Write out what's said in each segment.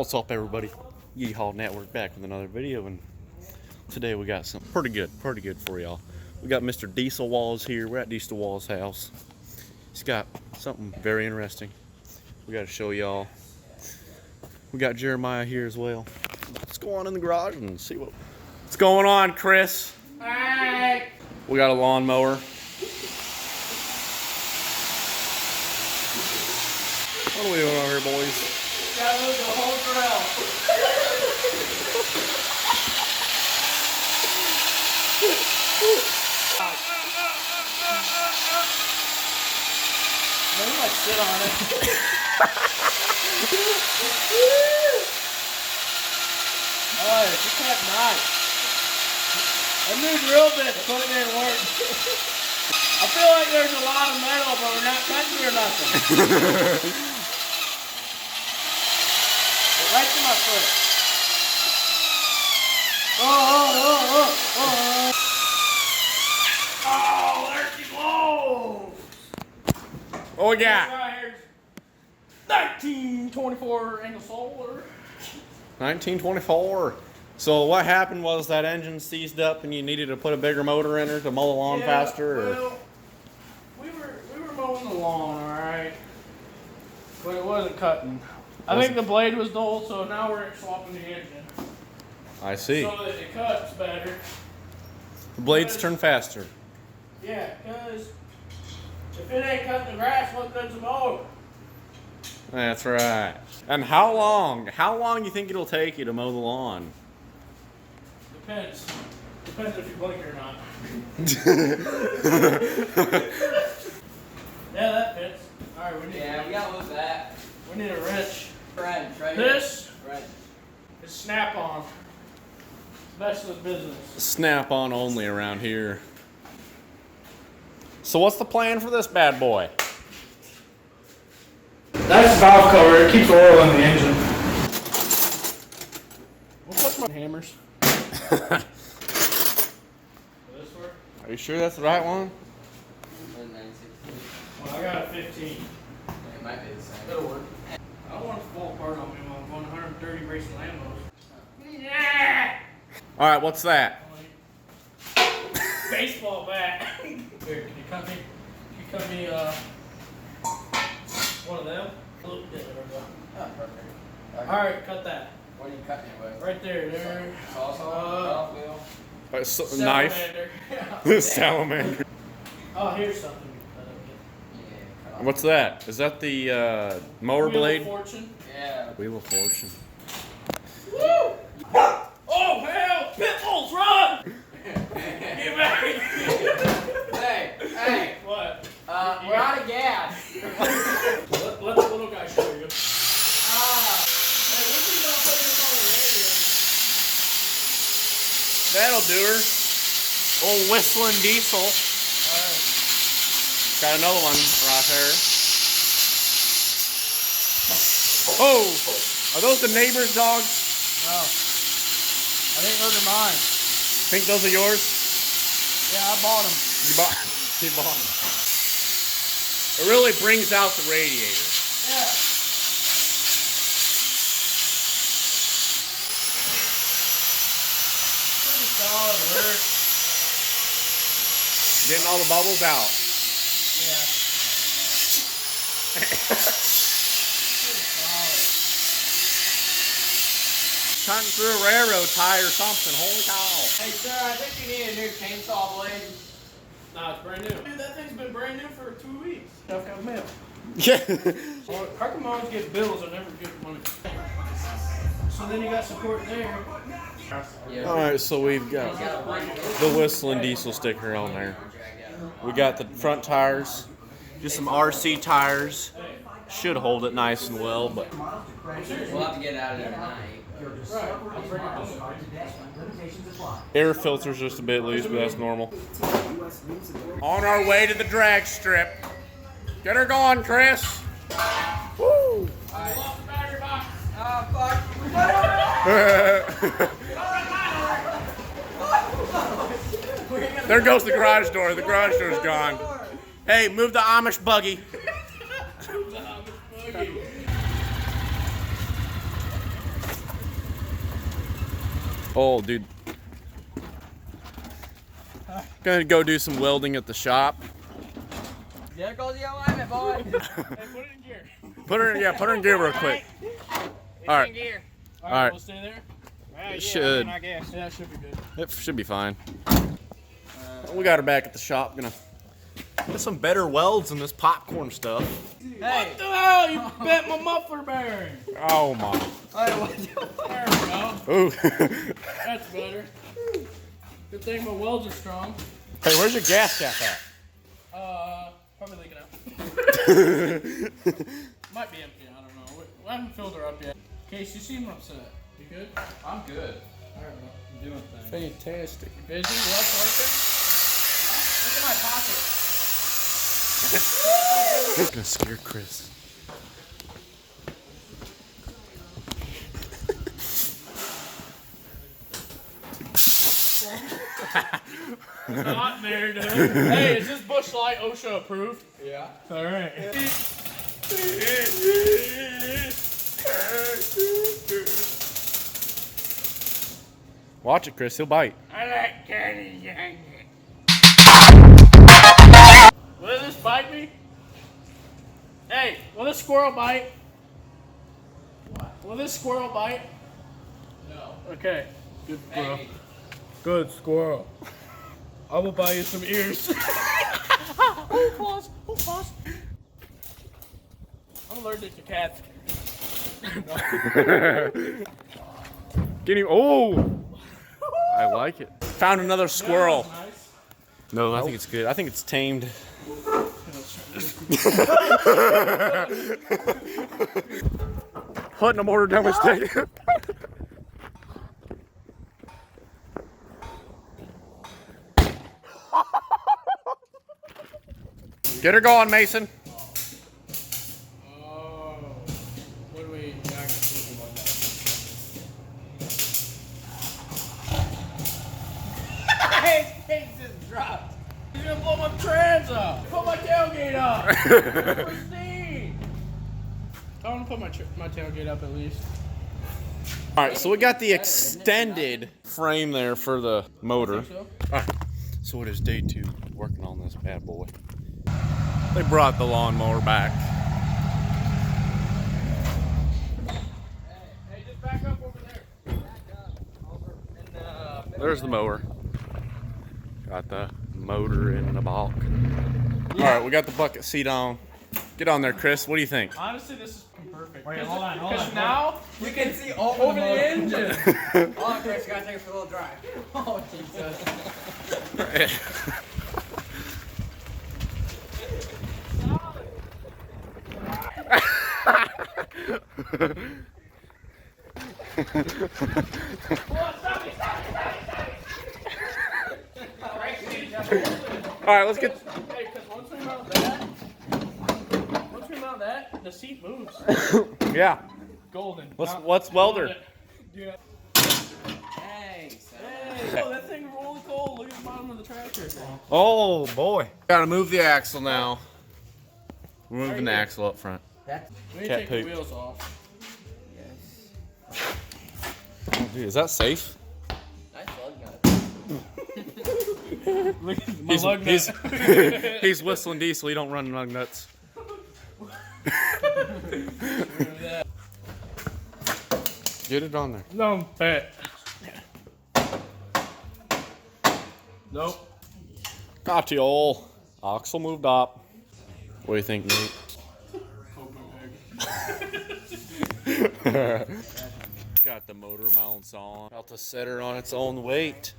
What's up, everybody? Yeehaw Network back with another video, and today we got something pretty good for y'all. We got Mr. Diesel Walls here. We're at Diesel Walls' house. He's got something very interesting we got to show y'all. We got Jeremiah here as well. Let's go on in the garage and see what's going on, Chris. Hi. We got a lawnmower. What are we doing over here, boys? Gotta move the whole drill. Maybe like sit on it. Alright, you cut nice. That new drill bit's putting in work. I feel like there's a lot of metal, but we're not cutting or nothing. Right to my foot. Oh, there she blows. What we got? Right here's 1924 angle solar. 1924. So what happened was that engine seized up and you needed to put a bigger motor in her to mow the lawn faster? Or? Well, we were mowing the lawn, alright? But it wasn't cutting. I think the blade was dull, so now we're swapping the engine. I see. So that it cuts better. The blades turn faster. Yeah, because if it ain't cutting the grass, what good's the mower? That's right. And how long do you think it'll take you to mow the lawn? Depends. Depends if you blink or not. Yeah, that fits. Alright, we gotta move that. We need a wrench. French, right This here. is snap-on. Best of the business. Snap-on only around here. So what's the plan for this bad boy? That's the valve cover. It keeps oil in the engine. What's up, my hammers? This work? Are you sure that's the right one? Well, I got a 15. It might be the same. It'll work. I don't want it to fall apart on me while I'm going 130 racing Lambos. Yeah! Alright, what's that? Baseball bat. Here, can you cut me one of them? Look, yeah, there we go. Oh, perfect. Okay. Alright, cut that. What are you cutting it with? Right there. Saw wheel? Knife? Yeah. Salamander. Oh, here's something. Yeah, cut What's that? Is that the mower Wheel blade? of Fortune. Yeah. Wheel of Fortune. Woo! Oh, hell! Pitbulls, run! Get back! Hey! What? We're out of gas. Let the little guy show you. Hey, when are you gonna put this on the radio? That'll do her. Old whistling diesel. Alright. Got another one right there. Oh! Are those the neighbor's dogs? No. I think those are mine. Think those are yours? Yeah, I bought them. You bought them. It really brings out the radiator. Yeah. Pretty solid work. Getting all the bubbles out. Yeah. Pretty solid. Cutting through a railroad tie or something. Holy cow. Hey, sir, I think you need a new chainsaw blade. Nah, it's brand new. Dude, that thing's been brand new for 2 weeks. Stuff got mail. Yeah. How come I always get bills and never get money? So then you got support there. Alright, so we've got the whistling diesel sticker on there. We got the front tires, just some RC tires. Should hold it nice and well, but We'll have to get out of there tonight. air filter's just a bit loose, but that's normal. On our way to the drag strip. Get her going, Chris. Woo! There goes the garage door. The garage door's gone. Hey, move the Amish buggy. Oh, dude. Gonna go do some welding at the shop. There goes the alignment, boy. Hey, put it in gear. Put her in gear real quick. All right. Gear. All right. We'll stay there. It should. I guess. Yeah, it should be good. It should be fine. We got her back at the shop. Gonna get some better welds than this popcorn stuff. Hey. What the hell? You bent my muffler bearing. Oh my. There we go. Ooh. That's better. Good thing my welds are strong. Hey, where's your gas cap at? Probably leaking out. Might be empty. I don't know. We haven't filled her up yet. Case, you seem upset. You good? I'm good. All right, bro. I'm doing things. Fantastic. You busy? What's working? Look at my pocket. It's gonna scare Chris. Not there, dude. Hey, is this Bush Light OSHA approved? Yeah. All right. Watch it, Chris. He'll bite. I like candy yank. Will this bite me? Hey, will this squirrel bite? Will this squirrel bite? No. Okay. Good squirrel. Hey. Good squirrel. I will buy you some ears. Oh, pause. Oh, pause. I'm allergic to cats. Get him. Oh! I like it. Found another squirrel. Nice. No, I think it's good. I think it's tamed. Putting a mortar down my stick. Get her going, Mason. Oh. What do we... Yeah, I got something like that. His just dropped. He's gonna blow my trans up. Put my tailgate up. Pristine. I want to put my tailgate up at least. All right, so we got the extended frame there for the motor. So? All right, so it is day 2 working on this bad boy. They brought the lawnmower back. Hey, just back up over there. There's the mower. Got the motor in the balk. All right, we got the bucket seat on. Get on there, Chris. What do you think? Honestly, this is perfect. Wait, hold on. Because now You can see over over the engine. Hold on, Chris. You gotta take it for a little drive. Oh, Jesus. All right, let's get. Hey, because once we mount that, the seat moves. Yeah. Golden. What's welder? Yeah. Thanks. Hey, oh, that thing's really cold. Look at the bottom of the tractor. Oh boy. Gotta move the axle now. We're moving the axle up front. That's We need Cat to take the poop. wheels off. yes. Oh, dude, is that safe? Nice lug nut. Look at my lug nut. He's whistling diesel. He don't run lug nuts. Get it on there. No, bet. Nope. Got you all. Axle moved up. What do you think, Nate? Got the motor mounts on. About to set her on its own weight.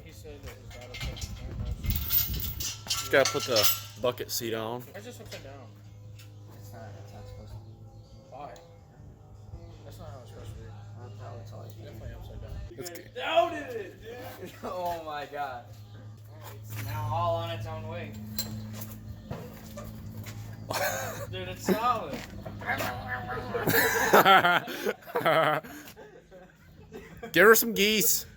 He said that his daughter took Just gotta put the bucket seat on. I just upside down. That's not supposed to be. Why? That's not how it's supposed to be. That's how it's always been. Definitely upside down. Let's get- Doubted it, dude. Oh my god. It's now all on its own way. Dude, it's solid. Give her some geese.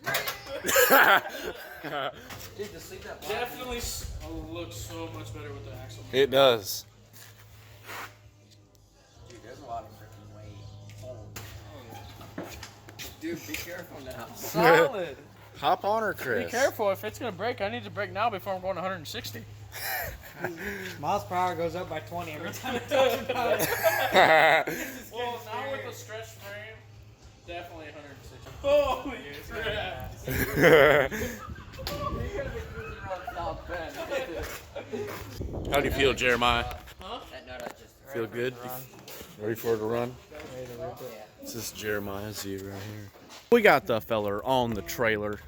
Dude, just leave that box. Definitely looks so much better with the axle. It does. Dude, there's a lot of freaking weight. Oh. Dude, Dude, be careful now. Solid. Hop on her, Chris. Be careful. If it's going to break, I need to brake now before I'm going 160. Miles per hour goes up by 20 every time I talk about it. Well, now with the stretch frame, definitely 160. Holy crap. How do you feel, Jeremiah? Huh? That nut I just Feel good? Ready for it to run? ready to rip it. This is Jeremiah Z right here. We got the feller on the trailer.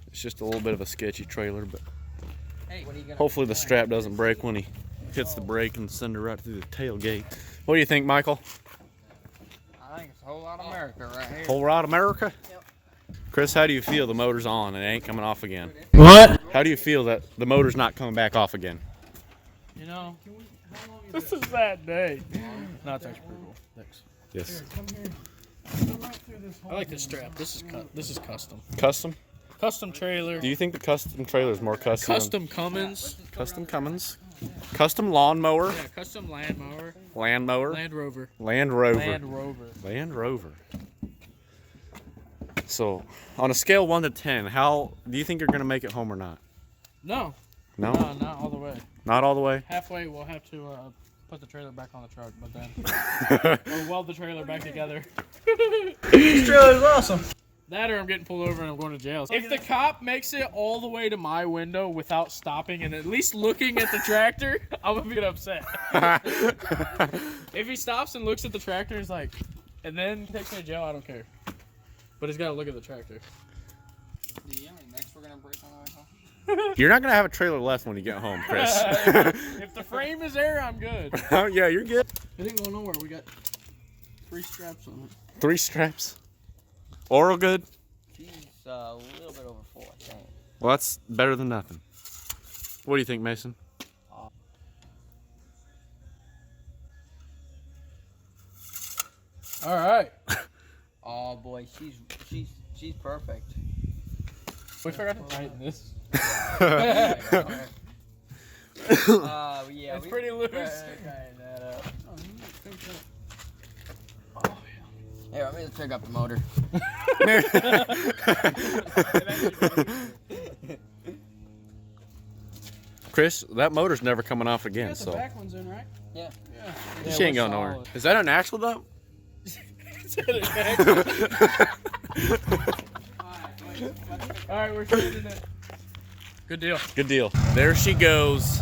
It's just a little bit of a sketchy trailer, but Hey, what are you gonna hopefully the strap doesn't break when he hits the brake and send her right through the tailgate. What do you think, Michael? I think it's a whole lot of America right here. Whole ride America? Yep. Chris, how do you feel the motor's on and it ain't coming off again? What? How do you feel that the motor's not coming back off again? You know, this is that day. No, it's actually pretty cool. Thanks. Yes. I like this strap. This is custom. Custom? Custom trailer. Do you think the custom trailer is more custom? Custom Cummins. Custom Cummins. Custom lawnmower. Yeah, custom land mower. Land mower. Land Rover. Land Rover. Land Rover. Land Rover. So, on a scale 1 to 10, how do you think you're gonna make it home or not? No. No, No, not all the way. not all the way. Halfway, we'll have to put the trailer back on the truck, but then or weld the trailer back together. This trailer's awesome. That or I'm getting pulled over and I'm going to jail. If the cop makes it all the way to my window without stopping and at least looking at the tractor, I'm gonna get upset. If he stops and looks at the tractor, he's like, and then takes me to jail, I don't care. But he's got to look at the tractor. Next we're gonna break on the way home. You're not gonna have a trailer left when you get home, Chris. If the frame is there, I'm good. Yeah, you're good. It didn't go nowhere. We got 3 straps on it. 3 straps. Oral good. She's a little bit over 4, I think. Well, that's better than nothing. What do you think, Mason? All right. Oh boy, she's perfect. We forgot to tighten this. Yeah, It's pretty loose. Tighten that up. Here, let me just pick up the motor. Chris, that motor's never coming off again, You got the so back ones in, right? Yeah. Yeah. she ain't going nowhere. Is that an axle though? Alright, we're shooting it. Good deal. Good deal. There she goes.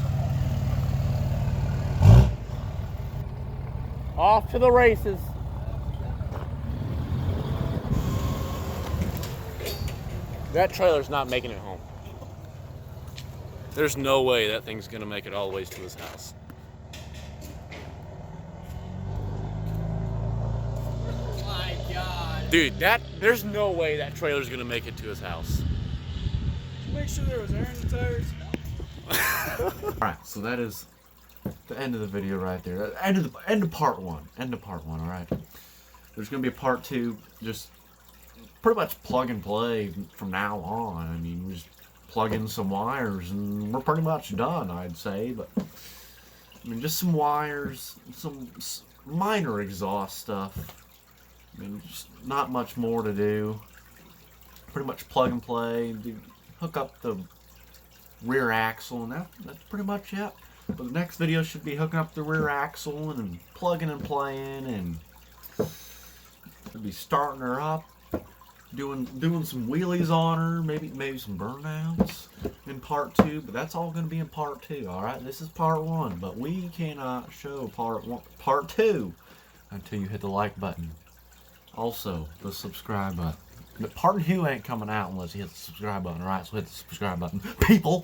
Off to the races. That trailer's not making it home. There's no way that thing's gonna make it all the way to his house. My God. Dude, there's no way that trailer's gonna make it to his house. Make sure there was air in the tires. Alright, so that is the end of the video right there. End of part one. End of part one, alright. There's gonna be a part 2, just pretty much plug and play from now on. I mean, just plug in some wires and we're pretty much done, I'd say. But I mean, just some wires, some minor exhaust stuff. I mean, just not much more to do. Pretty much plug and play. Hook up the rear axle, and that's pretty much it. But the next video should be hooking up the rear axle and plugging and playing, and should be starting her up, doing some wheelies on her, maybe some burnouts in part 2. But that's all going to be in part 2. All right, this is part 1, but we cannot show part 2 until you hit the like button. Also, the subscribe button. But part 2 ain't coming out unless you hit the subscribe button. All right, so hit the subscribe button, people.